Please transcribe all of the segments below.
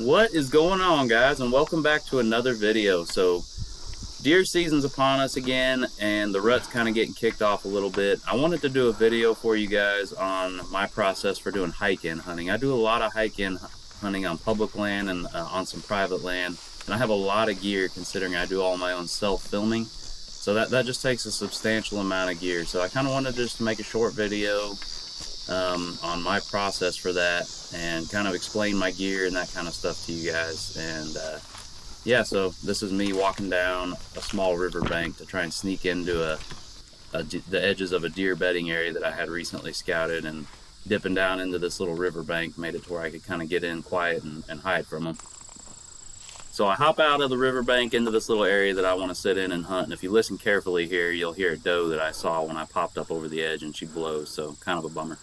What is going on, guys, and welcome back to another video. So deer season's upon us again, and the rut's kind of getting kicked off a little bit. I wanted to do a video for you guys on my process for doing hike-in hunting. I do a lot of hike-in hunting on public land and on some private land, and I have a lot of gear considering I do all my own self-filming. So that just takes a substantial amount of gear. So I kind of wanted just to make a short video on my process for that and kind of explain my gear and that kind of stuff to you guys. And yeah, so this is me walking down a small riverbank to try and sneak into the edges of a deer bedding area that I had recently scouted, and dipping down into this little riverbank made it to where I could kind of get in quiet and hide from them. So I hop out of the riverbank into this little area that I want to sit in and hunt, and if you listen carefully here, you'll hear a doe that I saw when I popped up over the edge, and she blows, so kind of a bummer.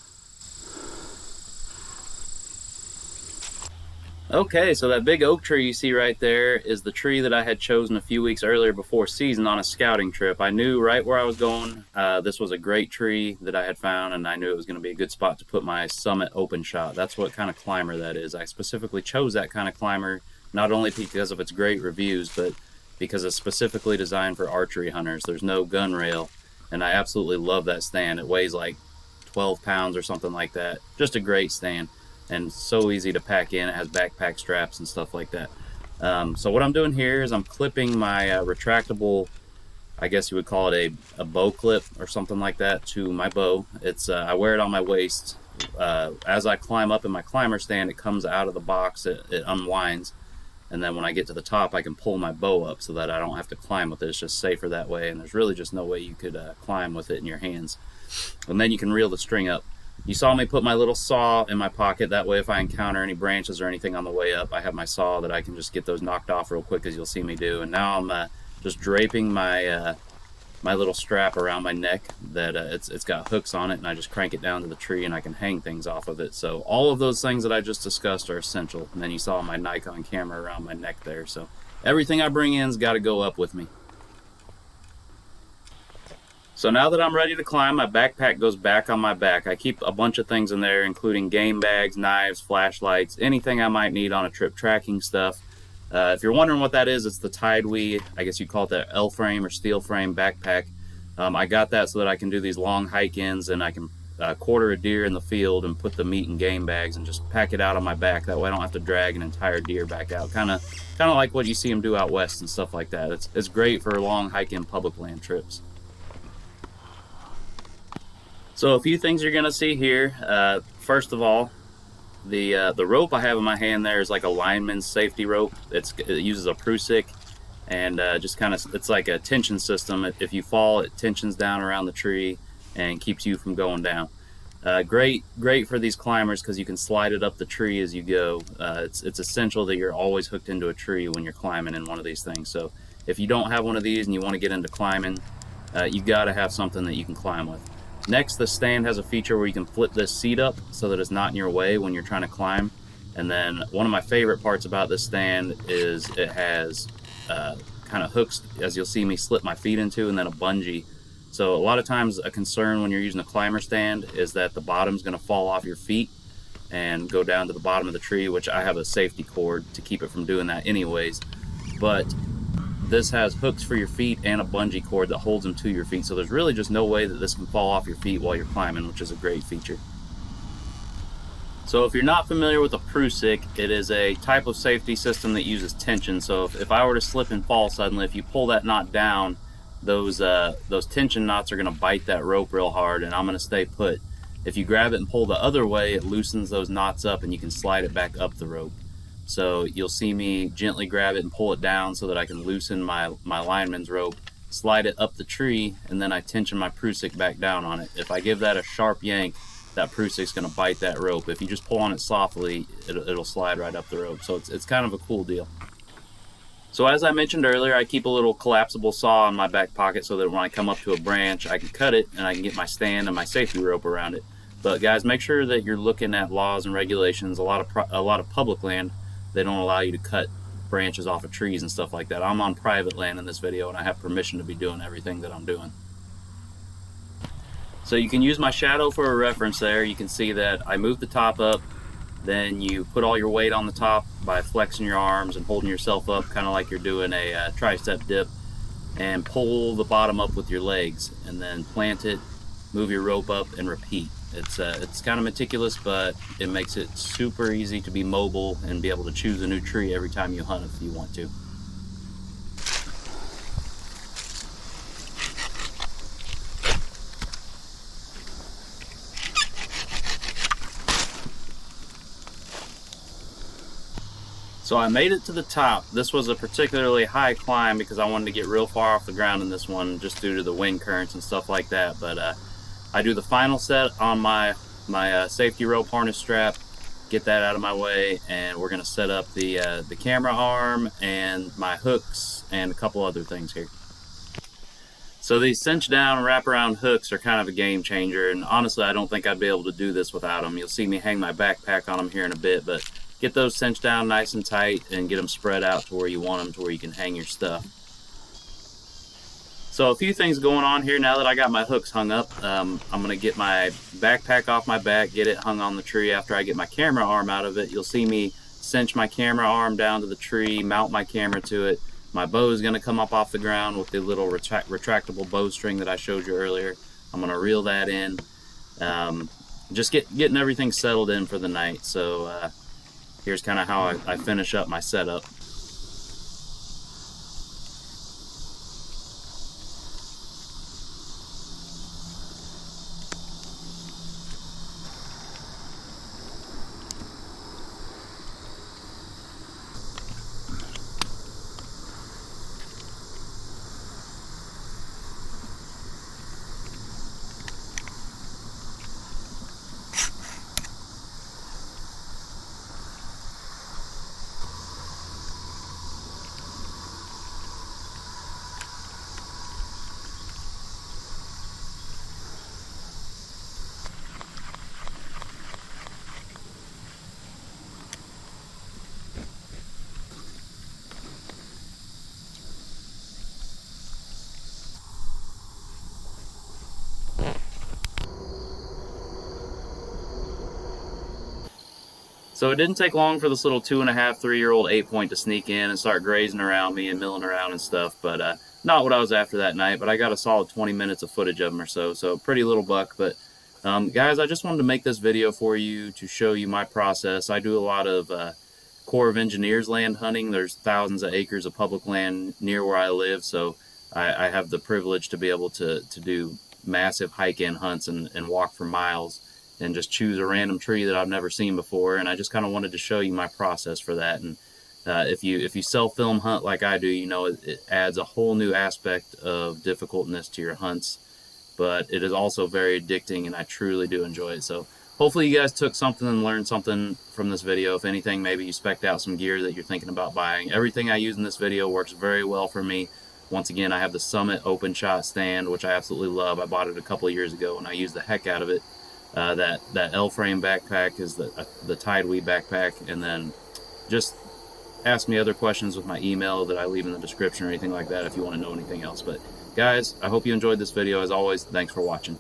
Okay, so that big oak tree you see right there is the tree that I had chosen a few weeks earlier before season on a scouting trip. I knew right where I was going. This was a great tree that I had found, and I knew it was going to be a good spot to put my Summit Openshot. That's what kind of climber that is. I specifically chose that kind of climber not only because of its great reviews, but because it's specifically designed for archery hunters. There's no gun rail, and I absolutely love that stand. It weighs like 12 pounds or something like that. Just a great stand. And so easy to pack in. It has backpack straps and stuff like that. So what I'm doing here is I'm clipping my retractable, I guess you would call it a bow clip or something like that, to my bow. It's I wear it on my waist. As I climb up in my climber stand, it comes out of the box, it unwinds, and then when I get to the top, I can pull my bow up so that I don't have to climb with it. It's just safer that way, and there's really just no way you could climb with it in your hands. And then you can reel the string up. You saw me put my little saw in my pocket. That way if I encounter any branches or anything on the way up, I have my saw that I can just get those knocked off real quick, as you'll see me do. And now I'm just draping my my little strap around my neck that it's got hooks on it, and I just crank it down to the tree and I can hang things off of it. So all of those things that I just discussed are essential. And then you saw my Nikon camera around my neck there. So everything I bring in's got to go up with me. So now that I'm ready to climb, my backpack goes back on my back. I keep a bunch of things in there, including game bags, knives, flashlights, anything I might need on a trip, tracking stuff. If you're wondering what that is, it's the Tidewee, I guess you call it the L-frame or steel frame backpack. I got that so that I can do these long hike-ins, and I can quarter a deer in the field and put the meat in game bags and just pack it out on my back. That way I don't have to drag an entire deer back out. Kind of like what you see them do out west and stuff like that. It's great for long hike-in public land trips. So a few things you're gonna see here. First of all, the rope I have in my hand there is like a lineman's safety rope. It uses a Prusik, and just kind of, it's like a tension system. If you fall, it tensions down around the tree and keeps you from going down. Great for these climbers because you can slide it up the tree as you go. It's essential that you're always hooked into a tree when you're climbing in one of these things. So if you don't have one of these and you want to get into climbing, you got to have something that you can climb with. Next, the stand has a feature where you can flip this seat up so that it's not in your way when you're trying to climb. And then one of my favorite parts about this stand is it has kind of hooks, as you'll see me slip my feet into, and then a bungee. So a lot of times a concern when you're using a climber stand is that the bottom's going to fall off your feet and go down to the bottom of the tree, which I have a safety cord to keep it from doing that anyways. But this has hooks for your feet and a bungee cord that holds them to your feet, so there's really just no way that this can fall off your feet while you're climbing, which is a great feature. So if you're not familiar with a Prusik, it is a type of safety system that uses tension. So if I were to slip and fall suddenly, if you pull that knot down, those tension knots are going to bite that rope real hard, and I'm going to stay put. If you grab it and pull the other way, it loosens those knots up and you can slide it back up the rope. So you'll see me gently grab it and pull it down so that I can loosen my lineman's rope, slide it up the tree, and then I tension my Prusik back down on it. If I give that a sharp yank, that Prusik's going to bite that rope. If you just pull on it softly, it'll slide right up the rope. So it's kind of a cool deal. So as I mentioned earlier, I keep a little collapsible saw in my back pocket so that when I come up to a branch, I can cut it and I can get my stand and my safety rope around it. But guys, make sure that you're looking at laws and regulations. A lot of public land, they don't allow you to cut branches off of trees and stuff like that. I'm on private land in this video, and I have permission to be doing everything that I'm doing. So you can use my shadow for a reference there. You can see that I moved the top up, Then you put all your weight on the top by flexing your arms and holding yourself up, kind of like you're doing a tricep dip, and pull the bottom up with your legs, and then plant it, move your rope up, and repeat. It's kind of meticulous, but it makes it super easy to be mobile and be able to choose a new tree every time you hunt if you want to. So I made it to the top. This was a particularly high climb because I wanted to get real far off the ground in this one just due to the wind currents and stuff like that. But I do the final set on my safety rope harness strap, get that out of my way, and we're gonna set up the camera arm and my hooks and a couple other things here. So these cinch down wraparound hooks are kind of a game changer, and honestly I don't think I'd be able to do this without them. You'll see me hang my backpack on them here in a bit, but get those cinched down nice and tight and get them spread out to where you want them, to where you can hang your stuff. So a few things going on here now that I got my hooks hung up. I'm going to get my backpack off my back, get it hung on the tree. After I get my camera arm out of it, you'll see me cinch my camera arm down to the tree, mount my camera to it. My bow is going to come up off the ground with the little retractable bowstring that I showed you earlier. I'm going to reel that in. Just getting everything settled in for the night. So here's kind of how I finish up my setup. So it didn't take long for this little 2.5, 3-year-old 8-point to sneak in and start grazing around me and milling around and stuff, but not what I was after that night. But I got a solid 20 minutes of footage of him or so, so pretty little buck. But guys, I just wanted to make this video for you to show you my process. I do a lot of Corps of Engineers land hunting. There's thousands of acres of public land near where I live, so I have the privilege to be able to do massive hike-in hunts and walk for miles and just choose a random tree that I've never seen before. And I just kind of wanted to show you my process for that. And if you self-film hunt like I do, you know it adds a whole new aspect of difficultness to your hunts, but it is also very addicting, and I truly do enjoy it. So hopefully you guys took something and learned something from this video. If anything, maybe you spec'd out some gear that you're thinking about buying. Everything I use in this video works very well for me. Once again, I have the Summit Openshot stand, which I absolutely love. I bought it a couple of years ago and I use the heck out of it. That L-frame backpack is the Tide Weed backpack. And then just ask me other questions with my email that I leave in the description or anything like that if you want to know anything else. But guys, I hope you enjoyed this video. As always, thanks for watching.